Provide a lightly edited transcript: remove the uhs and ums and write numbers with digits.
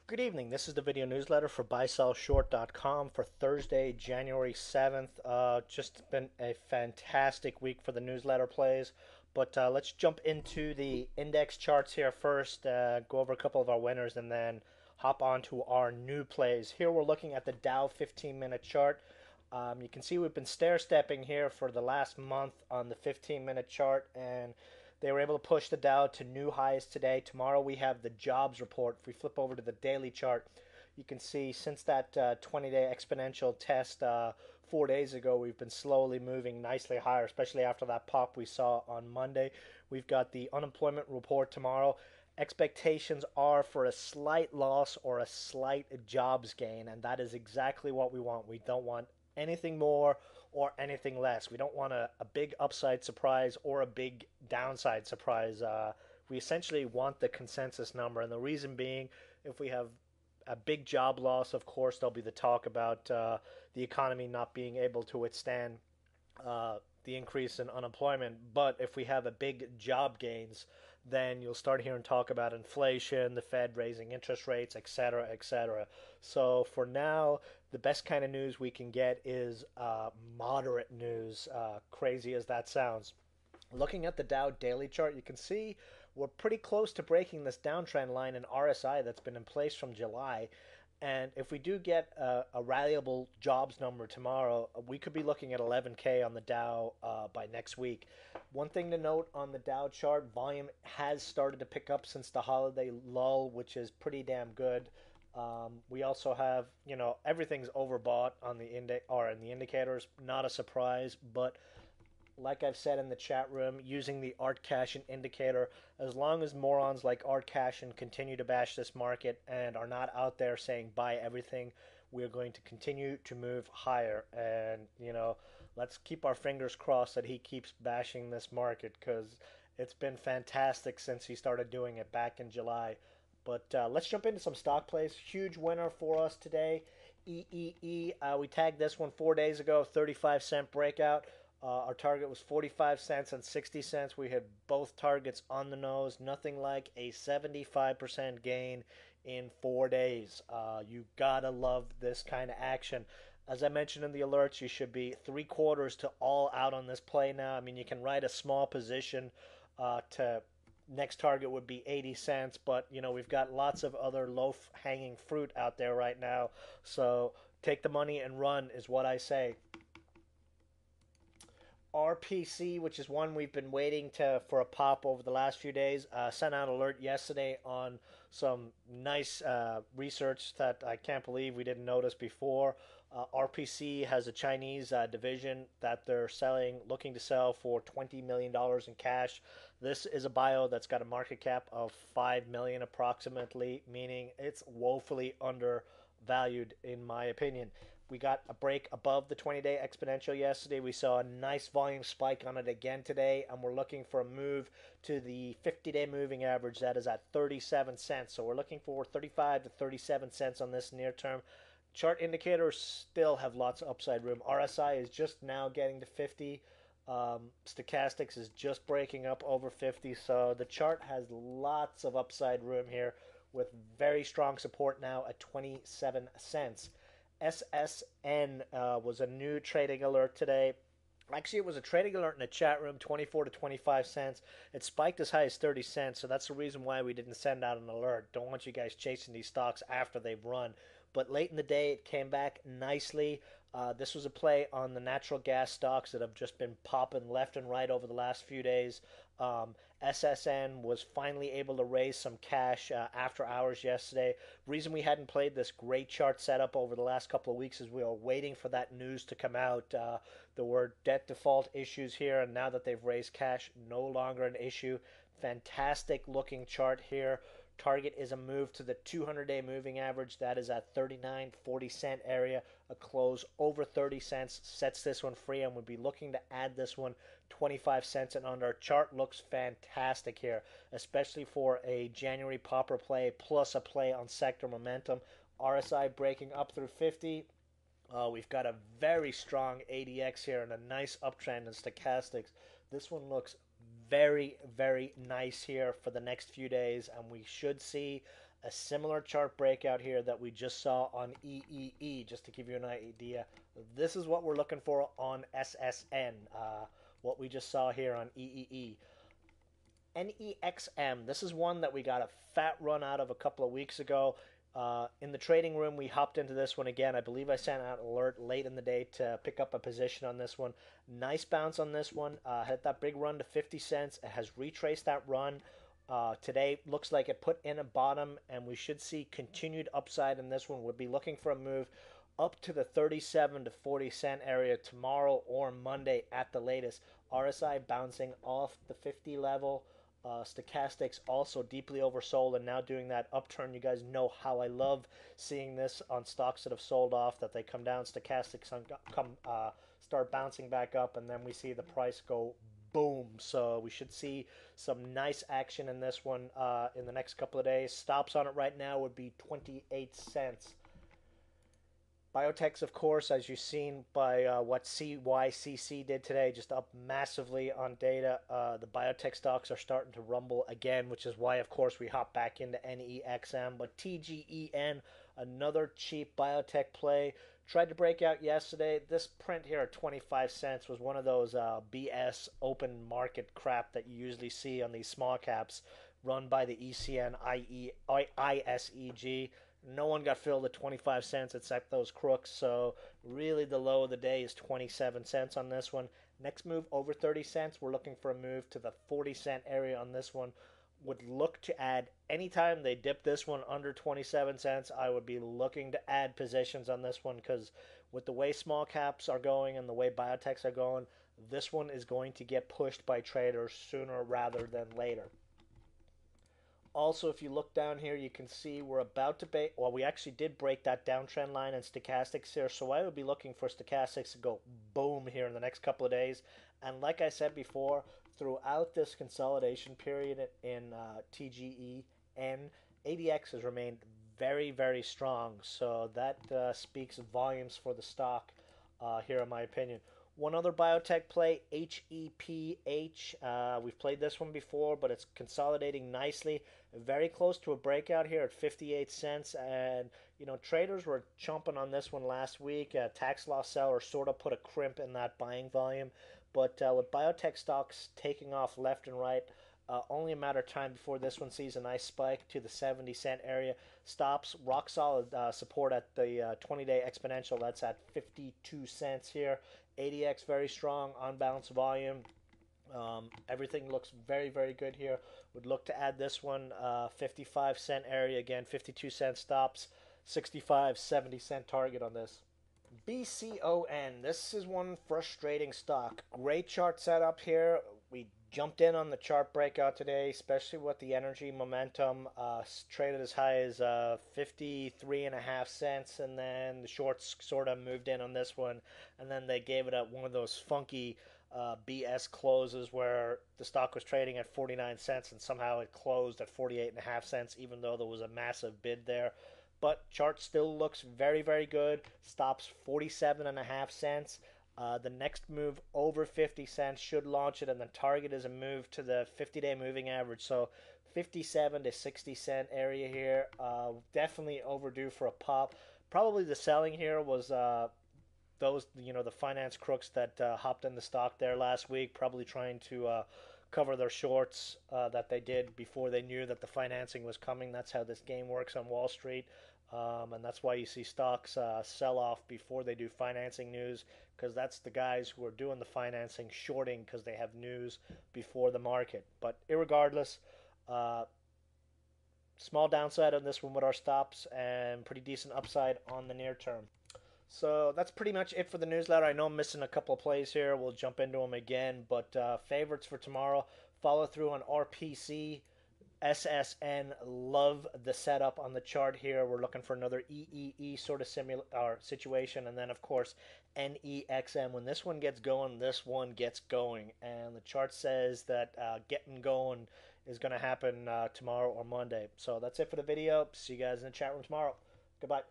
Good evening. This is the video newsletter for buysellshort.com for Thursday, January 7th. Just been a fantastic week for the newsletter plays. But let's jump into the index charts here first, go over a couple of our winners, and then hop on to our new plays. Here we're looking at the Dow 15-minute chart. You can see we've been stair-stepping here for the last month on the 15-minute chart, and they were able to push the Dow to new highs today. Tomorrow we have the jobs report. If we flip over to the daily chart, you can see since that 20-day exponential test 4 days ago, we've been slowly moving nicely higher, especially after that pop we saw on Monday. We've got the unemployment report tomorrow. Expectations are for a slight loss or a slight jobs gain, and that is exactly what we want. We don't want anything more or anything less. We don't want a big upside surprise or a big downside surprise. We essentially want the consensus number, and the reason being, if we have a big job loss, of course, there'll be the talk about the economy not being able to withstand the increase in unemployment. But if we have a big job gains, then you'll start hearing talk about inflation, the Fed raising interest rates, etc., etc. So for now, the best kind of news we can get is moderate news, crazy as that sounds. Looking at the Dow daily chart, you can see we're pretty close to breaking this downtrend line in RSI that's been in place from July. And if we do get a rallyable jobs number tomorrow, we could be looking at 11K on the Dow by next week. One thing to note on the Dow chart, volume has started to pick up since the holiday lull, which is pretty damn good. We also have, everything's overbought on the index or in the indicators. Not a surprise, but like I've said in the chat room, using the Art Cashin indicator, as long as morons like Art Cashin continue to bash this market and are not out there saying buy everything, we're going to continue to move higher. And, let's keep our fingers crossed that he keeps bashing this market because it's been fantastic since he started doing it back in July. But let's jump into some stock plays. Huge winner for us today. EEE. We tagged this one 4 days ago, 35-cent breakout. Our target was 45 cents and 60 cents. We had both targets on the nose. Nothing like a 75% gain in 4 days. You gotta love this kind of action. As I mentioned in the alerts, you should be 3/4 to all out on this play now. I mean, you can write a small position to next target would be 80 cents, but we've got lots of other low hanging fruit out there right now. So take the money and run is what I say. RPC, which is one we've been waiting for a pop over the last few days, sent out an alert yesterday on some nice research that I can't believe we didn't notice before. RPC has a Chinese division that they're looking to sell for $20 million in cash. This is a bio that's got a market cap of 5 million approximately, meaning it's woefully undervalued in my opinion. We got a break above the 20-day exponential yesterday. We saw a nice volume spike on it again today, and we're looking for a move to the 50-day moving average that is at 37 cents. So we're looking for 35 to 37 cents on this near term. Chart indicators still have lots of upside room. RSI is just now getting to 50. Stochastics is just breaking up over 50. So the chart has lots of upside room here with very strong support now at 27 cents. SSN was a new trading alert today. Actually, it was a trading alert in the chat room, 24 to 25 cents. It spiked as high as 30 cents, so that's the reason why we didn't send out an alert. Don't want you guys chasing these stocks after they've run. But late in the day, it came back nicely. This was a play on the natural gas stocks that have just been popping left and right over the last few days. SSN was finally able to raise some cash after hours yesterday. Reason we hadn't played this great chart setup over the last couple of weeks is we were waiting for that news to come out. There were debt default issues here, and now that they've raised cash, no longer an issue. Fantastic looking chart here. Target is a move to the 200-day moving average. That is at 39.40 cent area. A close over 30 cents sets this one free, and we'll be looking to add this one 25 cents and under. Chart looks fantastic here, especially for a January popper play plus a play on sector momentum. RSI breaking up through 50. We've got a very strong ADX here and a nice uptrend in stochastics. This one looks very, very nice here for the next few days, and we should see a similar chart breakout here that we just saw on EEE, just to give you an idea. This is what we're looking for on SSN, what we just saw here on EEE. NEXM, this is one that we got a fat run out of a couple of weeks ago. In the trading room, we hopped into this one again. I believe I sent out an alert late in the day to pick up a position on this one. Nice bounce on this one. Had that big run to 50 cents. It has retraced that run. Today looks like it put in a bottom, and we should see continued upside in this one. We'll be looking for a move up to the 37 to 40 cent area tomorrow or Monday at the latest. RSI bouncing off the 50 level. Stochastics also deeply oversold and now doing that upturn. You guys know how I love seeing this on stocks that have sold off, that they come down, stochastics start bouncing back up, and then we see the price go boom. So we should see some nice action in this one in the next couple of days. Stops on it right now would be 28 cents. Biotechs, of course, as you've seen by what CYCC did today, just up massively on data. The biotech stocks are starting to rumble again, which is why, of course, we hop back into NEXM. But TGEN, another cheap biotech play, tried to break out yesterday. This print here at 25 cents was one of those BS open market crap that you usually see on these small caps run by the ECN ISEG. No one got filled at 25 cents except those crooks, so really the low of the day is 27 cents on this one. Next move over 30 cents, we're looking for a move to the 40 cent area on this one. Would look to add, anytime they dip this one under 27 cents, I would be looking to add positions on this one, because with the way small caps are going and the way biotechs are going, this one is going to get pushed by traders sooner rather than later. Also, if you look down here, you can see we're about to we actually did break that downtrend line in stochastics here, so I would be looking for stochastics to go boom here in the next couple of days. And like I said before, throughout this consolidation period in TGEN, ADX has remained very, very strong, so that speaks volumes for the stock here, in my opinion. One other biotech play, HEPH. We've played this one before, but it's consolidating nicely. Very close to a breakout here at 58 cents. And, you know, traders were chomping on this one last week. Tax loss seller sort of put a crimp in that buying volume. But with biotech stocks taking off left and right, only a matter of time before this one sees a nice spike to the 70 cent area. Stops, rock solid support at the 20-day exponential. That's at 52 cents here. ADX very strong, on balance volume. Everything looks very, very good here. Would look to add this one 55 cent area again, 52 cent stops, 65, 70 cent target on this. BCON, this is one frustrating stock. Great chart setup here. We jumped in on the chart breakout today, especially with the energy momentum. Traded as high as 53.5 cents, and then the shorts sort of moved in on this one, and then they gave it up one of those funky BS closes where the stock was trading at 49 cents and somehow it closed at 48.5 cents, even though there was a massive bid there. But chart still looks very, very good. Stops 47.5 cents. The next move over 50 cents should launch it, and the target is a move to the 50-day moving average. So 57 to 60 cent area here. Definitely overdue for a pop. Probably the selling here was those, you know, the finance crooks that hopped in the stock there last week, probably trying to cover their shorts that they did before they knew that the financing was coming. That's how this game works on Wall Street. And that's why you see stocks sell off before they do financing news, because that's the guys who are doing the financing shorting because they have news before the market. But irregardless, small downside on this one with our stops and pretty decent upside on the near term. So that's pretty much it for the newsletter. I know I'm missing a couple of plays here. We'll jump into them again. But favorites for tomorrow, follow through on RPC. SSN, love the setup on the chart here. We're looking for another EEE sort of situation. And then, of course, NEXM. When this one gets going, this one gets going. And the chart says that getting going is going to happen tomorrow or Monday. So that's it for the video. See you guys in the chat room tomorrow. Goodbye.